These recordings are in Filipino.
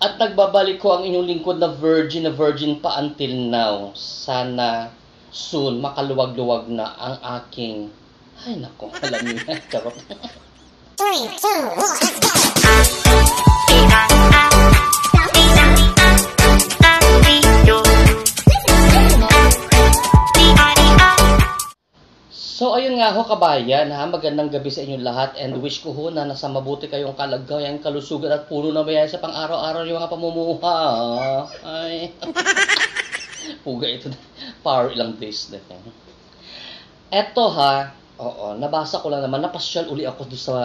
At nagbabalik ko ang inyong lingkod na virgin pa until now. Sana soon makaluwag-luwag na ang aking... Ay nako, alam niyo yan. Charot. 3, 2, 1, let's go! So ayun nga ho kabayan, ha, magandang gabi sa inyong lahat and wish ko ho na nasa mabuti kayong kalagayan, kalusugan at puno na biyaya sa pang-araw-araw yung mga pamumuhay. Puga ito, power ilang days na. Eto ha, oo, nabasa ko lang naman, napasyal uli ako doon sa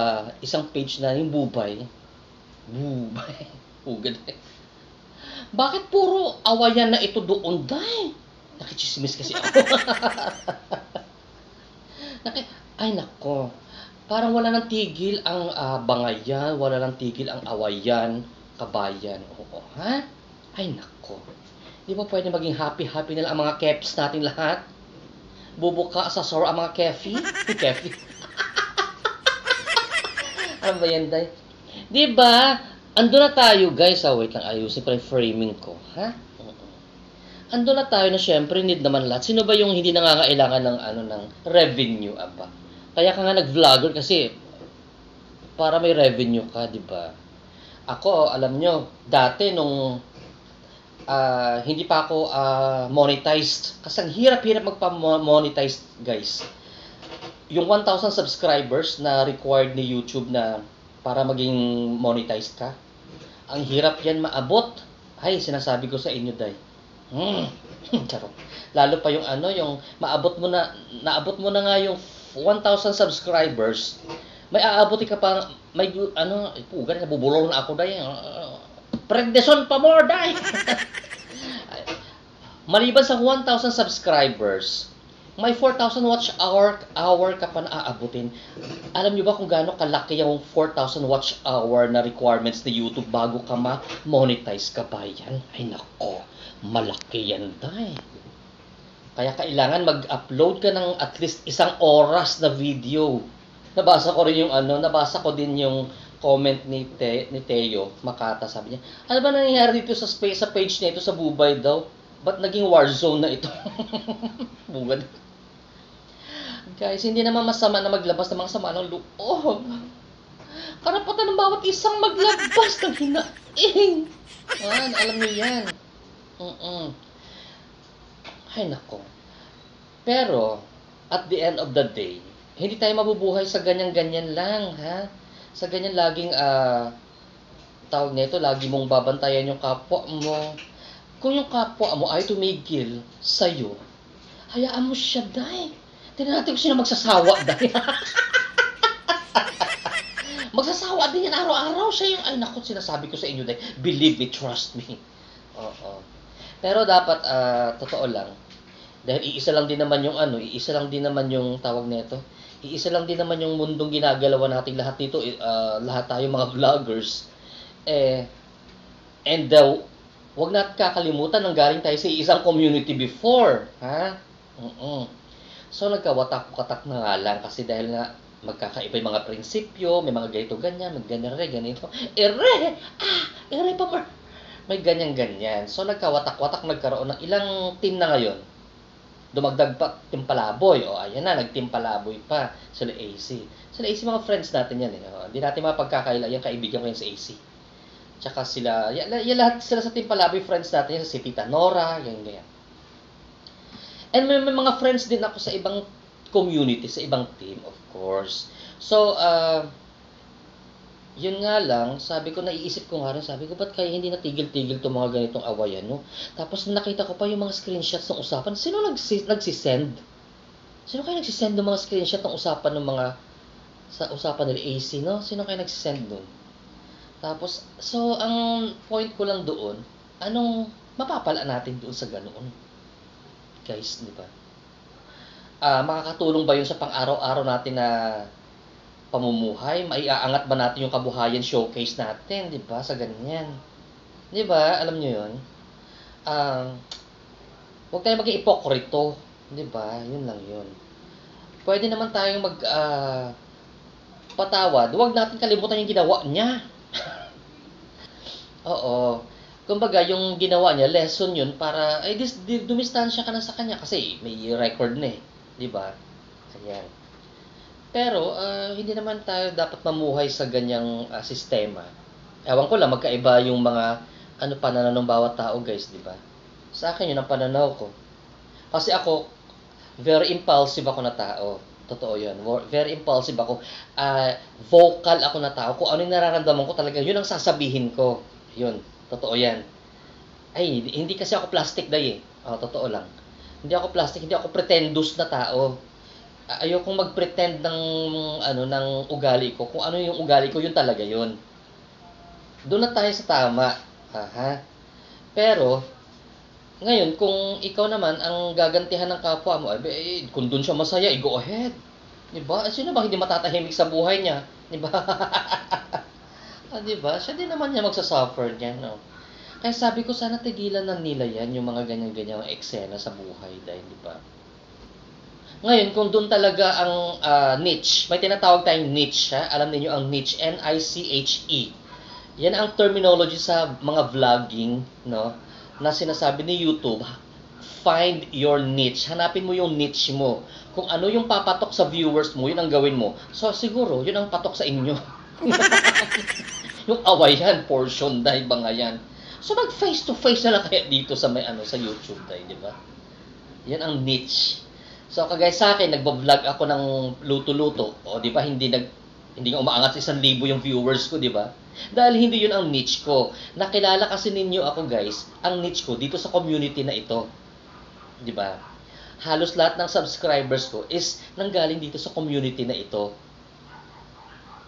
isang page na yung Bubay. Puga na. Bakit puro awayan na ito doon, day? Nakichismis kasi ako. Ay nako, parang wala nang tigil ang bangayan, wala nang tigil ang awayan, kabayan. Oo, ha? Ay nako. Di ba pwede maging happy-happy na lang ang mga keps natin lahat? Bubuka sa sore ang mga kefi? Kefi. Ano ba yan, day? Di ba? Ando na tayo, guys. Wait lang, ayusin pa yung framing ko, ha? Ando na tayo na syempre need naman lahat. Sino ba yung hindi nangangailangan ng ng revenue, aba? Kaya ka nga nag-vlogger kasi para may revenue ka, di ba? Ako, alam nyo, dati nung hindi pa ako monetized, kasi ang hirap-hirap magpa-monetize, guys. Yung 1,000 subscribers na required ni YouTube na para maging monetized ka, ang hirap yan maabot. Ay, sinasabi ko sa inyo, day. Charot. Lalo pa yung yung naabot mo na nga yung 1,000 subscribers, may aabuti ka pa, may puga na bubulol na ako, day. Predneson pa more, day. Maliban sa 1,000 subscribers, may 4,000 watch hour ka pa na aabutin. Alam niyo ba kung gaano kalaki yung 4,000 watch hour na requirements ni YouTube bago ka ma-monetize ka ba yan? Ay nako, malaki yan, day. Kaya kailangan mag-upload ka ng at least 1 oras na video. Nabasa ko rin yung nabasa ko din yung comment ni Teo Makata, sabi niya, ano ba nangyayari dito sa page na ito sa Bubay daw? Ba't naging war zone na ito? Bugad. Guys, hindi naman masama na maglabas ng mga sama ng loob. Karapatan ng bawat isang maglabas ng hinaing. Alam niyo yan. Ay nako. Pero, at the end of the day, hindi tayo mabubuhay sa ganyan-ganyan lang, ha? Sa ganyan laging, tawag nito, lagi mong babantayan yung kapwa mo. Kung yung kapwa mo ay tumigil sa'yo, hayaan mo siya, day. Tignan natin kung sino magsasawa, day. Magsasawa din yan araw-araw. Siya yung, ay naku, sinasabi ko sa inyo, day. Believe me, trust me. Oo. Pero dapat, totoo lang, dahil iisa lang din naman yung iisa lang din naman yung tawag nito. Iisa lang din naman yung mundong ginagalawan nating lahat dito, lahat tayo mga vloggers. And wag natin kakalimutan nang galing tayo sa isang community before, ha? So nagkawatak-watak na nga lang kasi dahil nga magkakaiba yung mga prinsipyo, may mga ganito ganyan, may ganito. Ere pa more. May ganyan-ganyan. So nagkawatak-watak, nagkaroon ng ilang team na ngayon. Dumagdag pa Timpalaboy. Ayan na, nagtimpalaboy pa. Sila AC. Sila AC mga friends natin yan. Hindi natin mapagkakaila yung kaibigan ko yan sa AC. Tsaka sila, yan lahat sila sa Timpalaboy friends natin yan. Si Tita Nora, ganyan. And may mga friends din ako sa ibang community, sa ibang team, of course. So, yun nga lang, sabi ko, naiisip ko nga rin, sabi ko, ba't kaya hindi natigil-tigil itong mga ganitong awayan, no? Tapos nakita ko pa yung mga screenshots ng usapan. Sino nagsisend? Sino kaya nagsisend ng mga screenshot ng usapan ng mga, sa usapan nila AC, no? Sino kaya nagsisend nun? Tapos, so, ang point ko lang doon, anong mapapala natin doon sa ganoon? Guys, di ba? Makakatulong ba yun sa pang-araw-araw natin na pamumuhay? Maiaangat ba natin yung kabuhayan showcase natin, 'di ba? Sa ganyan. 'Di ba? Alam niyo 'yon. Huwag tayong maging ipokrito, 'di ba? 'Yun lang 'yun. Pwede naman tayong patawad. Huwag natin kalimutan yung ginawa niya. Oo. Kumbaga, yung ginawa niya, lesson yun para, ay, dumistansya ka na sa kanya kasi may record na eh. Di ba? Ayan. Pero, hindi naman tayo dapat mamuhay sa ganyang sistema. Ewan ko lang, magkaiba yung mga, pananaw ng bawat tao, guys, di ba? Sa akin, yun ang pananaw ko. Kasi ako, very impulsive ako na tao. Totoo yun. Very impulsive ako. Vocal ako na tao. Kung ano yung nararamdaman ko talaga, yun ang sasabihin ko. Yun. Totoo yan. Ay, hindi kasi ako plastic day eh. Totoo lang. Hindi ako plastic, hindi ako pretendous na tao. Ayokong mag-pretend ng ugali ko. Kung ano yung ugali ko, yun talaga yun. Doon na tayo sa tama. Aha. Pero, ngayon, kung ikaw naman ang gagantihan ng kapwa mo, kung doon siya masaya, go ahead. Diba? Sino ba hindi matatahimik sa buhay niya? Diba? Diba? Siya din naman niya magsasuffer niya, no? Kaya sabi ko, sana tigilan na nila yan, yung mga ganyan-ganyan eksena sa buhay. Dahil, diba? Ngayon, kung doon talaga ang niche, may tinatawag tayong niche, ha? Alam niyo ang niche, N-I-C-H-E. Yan ang terminology sa mga vlogging, no? Na sinasabi ni YouTube, find your niche. Hanapin mo yung niche mo. Kung ano yung papatok sa viewers mo, yun ang gawin mo. So, siguro, yun ang patok sa inyo. Yung awayan, portion, dahil ba nga yan. So, mag face-to-face na lang kaya dito sa sa YouTube, dahil, di ba? Yan ang niche. So, kagaya sa akin, nagbablog ako ng luto-luto. O, di ba, hindi nga umaangat sa 1,000 yung viewers ko, di ba? Dahil hindi yun ang niche ko. Nakilala kasi ninyo ako, guys, ang niche ko dito sa community na ito. Di ba? Halos lahat ng subscribers ko is nanggaling dito sa community na ito.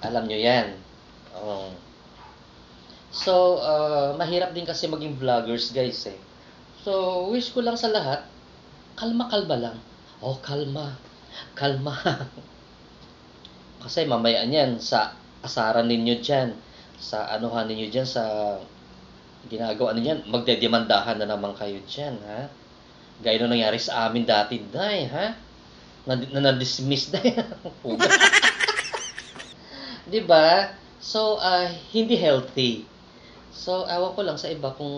Alam nyo yan. So, mahirap din kasi maging vloggers, guys, eh. So, wish ko lang sa lahat, kalma-kalma lang. Kalma. Kalma. Kasi mamaya niyan, sa asaran ninyo dyan, sa anuhan ninyo dyan, sa ginagawa ninyo dyan, magdedemandahan na naman kayo dyan, ha? Gaya nung nangyari sa amin dati, day, ha? Na-dismiss na yan. Diba? So, hindi healthy. So, ewan ko lang sa iba kung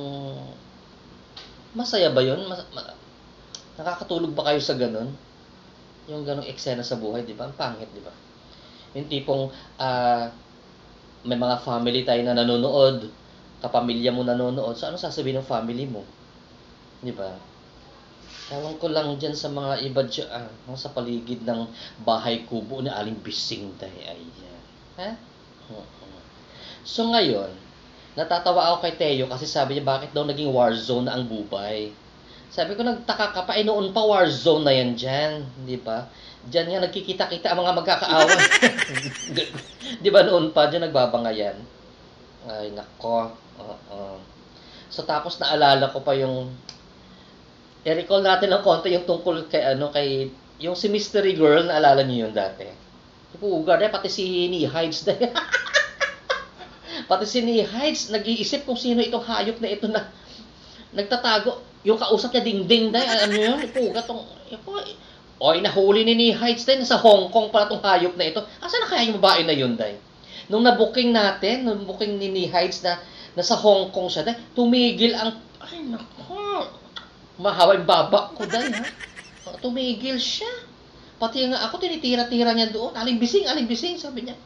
masaya ba yun? Nakakatulog ba kayo sa ganun? Yung ganung eksena sa buhay, di ba? Ang pangit, di ba? Yung tipong may mga family tayo na nanonood, kapamilya mo nanonood, so ano sasabihin ng family mo? Di ba? Ewan ko lang dyan sa mga iba dyan, sa paligid ng bahay kubo ni Aling Bising tayo. Ayan. Ha? So ngayon, natatawa ako kay Teo kasi sabi niya bakit daw naging war zone na ang Bubay. Sabi ko, nagtaka ka pa, noon pa war zone na yan dyan, di ba? Diyan nga nagkikita-kita ang mga magkakaaway. Di ba noon pa, dyan nagbabangayan? Ay, nako. So, tapos naalala ko pa yung, i-recall natin ng konti yung tungkol kay, yung si Mystery Girl, naalala niyo yun dati? Pugar, pati si Hides dahil. Pati si Hides, nag-iisip kung sino itong hayop na ito na nagtatago. Yung kausap niya, ding-ding dahil, alam niyo yun, ipuga tong, nahuli ni Hides dahil, nasa Hong Kong pala tong hayop na ito. Asa na kaya yung babae na yun dahil? Nung na-booking natin, nung booking ni Hides na nasa Hong Kong siya dahil, tumigil ang, ay nako, mahawa yung baba ko dahil, ha? Tumigil siya. Pati nga ako, tinitira-tira niya doon. Aling bising, sabi niya.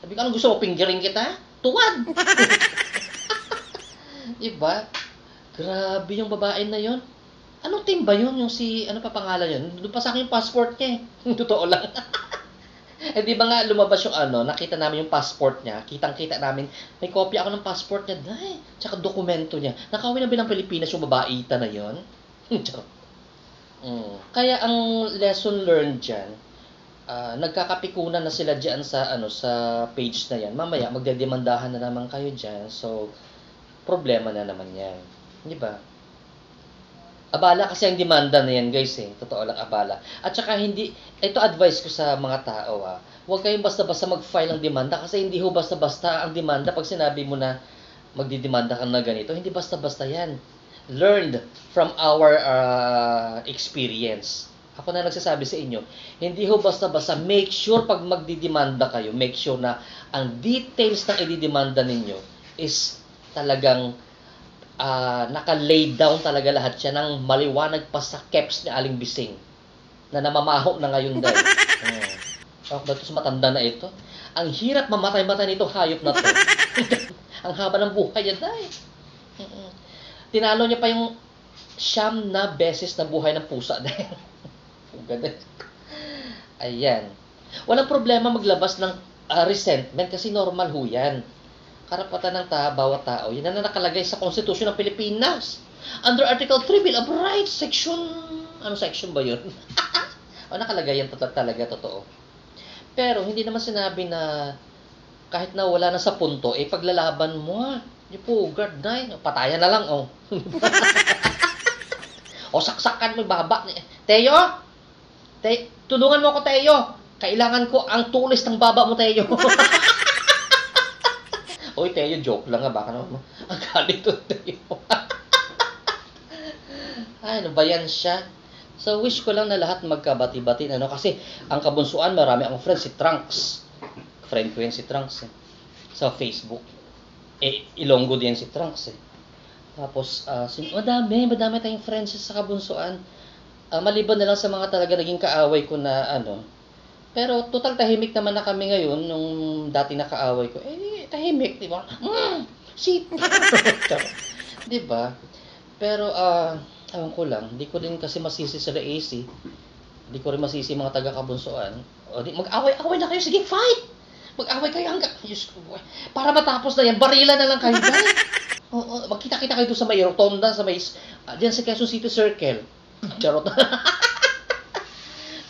Sabi ko, anong gusto mo, pinggirin kita? Tuwad! Diba? Grabe yung babae na yon. Anong team ba yun? Yung si, ano pa pangalan yun? Doon pa sa akin yung passport niya eh. Totoo lang. Di ba nga lumabas yung nakita namin yung passport niya. Kitang-kita namin. May kopya ako ng passport niya. Dahil, tsaka dokumento niya. Nakauwi na bilang Pilipinas yung babaita na yon. Kaya ang lesson learned dyan, nagkakapikunan na sila dyan sa page na yan. Mamaya, magdedemandahan na naman kayo dyan. So, problema na naman yan. Di ba? Abala kasi ang demanda na yan, guys, eh. Totoo lang, abala. At saka ito advice ko sa mga tao, huwag kayong basta-basta mag-file ng demanda kasi hindi ho basta-basta ang demanda pag sinabi mo na magdidemanda ka na ganito. Hindi basta-basta yan. Learned from our experience. Ako na nagsasabi sa inyo, hindi ho basta-basta, make sure pag magdidemanda kayo, make sure na ang details ng ididemanda ninyo is talagang naka-lay down talaga lahat siya ng maliwanag pa sa caps ni Aling Bising na namamaho na ngayon dahil. Ba ito sa matanda na ito? Ang hirap mamatay-matay nito hayop na to. Ang haba ng buhay niya dahil. Tinalo niya pa yung 9 na beses na buhay ng pusa dahil. Ganda. Ayan. Walang problema maglabas ng resentment kasi normal ho yan. Karapatan ng bawat tao. Yan na nakalagay sa Konstitusyon ng Pilipinas. Under Article 3, Bill of Rights, Section... Ano section ba yun? Nakalagay yan talaga, totoo. Pero hindi naman sinabi na kahit na wala na sa punto, paglalaban mo Di po, guard na patayan na lang, O saksakan mo, baba. Teo? Tulungan mo ako, Teo. Kailangan ko ang tulis ng baba mo, Teo. Oy, Teo, joke lang baka naman. Ang galit to, Teo. Ay, ano ba yan siya? So, wish ko lang na lahat magkabati-bati, kasi ang kabunsuan, marami akong friends, si Trunks. Friend ko yan si Trunks, sa Facebook. Ilonggo din si Trunks, Tapos, madami tayong friends sa kabunsuan. Maliban na lang sa mga talaga naging kaaway ko na, Pero, total tahimik naman na kami ngayon, nung dati na kaaway ko. Tahimik, di ba? Di ba? Pero, ewan ko lang, di ko din kasi masisi sila AC. Di ko rin masisi mga taga-kabunsuan. Mag-away na kayo, sige, fight! Mag-away kayo hanggang, para matapos na yan, barila na lang kayo, guys. Magkita-kita kayo doon sa may rotonda, sa may, diyan sa Quezon City Circle. Charot.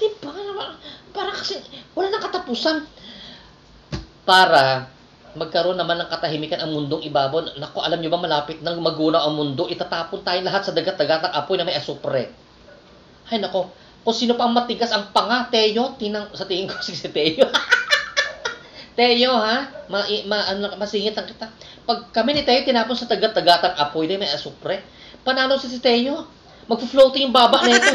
Di ba? Para kasi, wala nang katapusan. Para magkaroon naman ng katahimikan ang mundong ibabaw. Naku, alam nyo ba, malapit nang magunaw ang mundo, itatapon tayo lahat sa dagat-dagatang apoy na may asupre. Ay nako, kung sino pa ang matigas ang panga, Teo, sa tingin ko si Teo. Teo, masingit ang kita. Pag kami ni Teo tinapon sa dagat-dagatang apoy na may asupre, panalo si Teo. Magpo-floating yung baba na ito.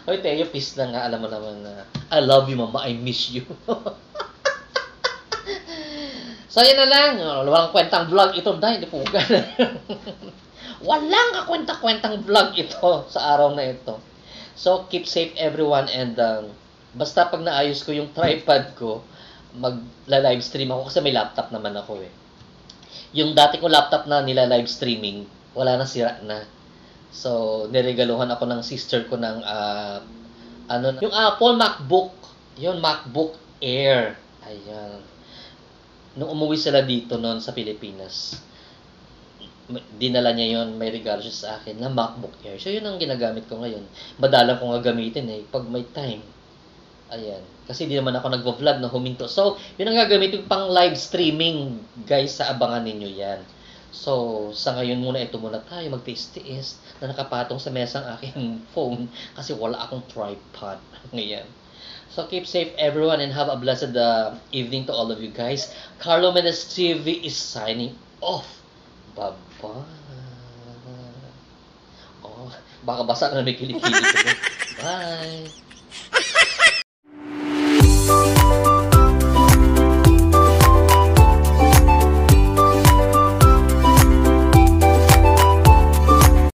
Hoy, Teo, peace na nga. Alam mo naman na, I love you, mama. I miss you. So, yan na lang. Walang kwentang vlog ito. Dahil, hindi po walang kakwenta-kwentang vlog ito sa araw na ito. So, keep safe everyone. And, basta pag naayos ko yung tripod ko, magla-live stream ako kasi may laptop naman ako Yung dati ko laptop na nila live streaming, wala na, sira na. So, niregaluhan ako ng sister ko ng, yung Apple MacBook. Yun, MacBook Air. Ayan. Nung umuwi sila dito noon sa Pilipinas, dinala niya yon, may regalo siya sa akin na MacBook Air. So, yun ang ginagamit ko ngayon. Madalang ko nga gamitin pag may time. Ayan. Kasi di naman ako nagvo-vlog na huminto. So, yun ang gagamitin pang live streaming. Guys, sa abangan ninyo yan. So, sa ngayon muna, ito muna tayo, magtiis-tiis na nakapatong sa mesang aking phone kasi wala akong tripod. Ngayon. So, keep safe everyone and have a blessed evening to all of you guys. Carlo Menes TV is signing off. Bye-bye. Baka basa na may kilikili. Bye.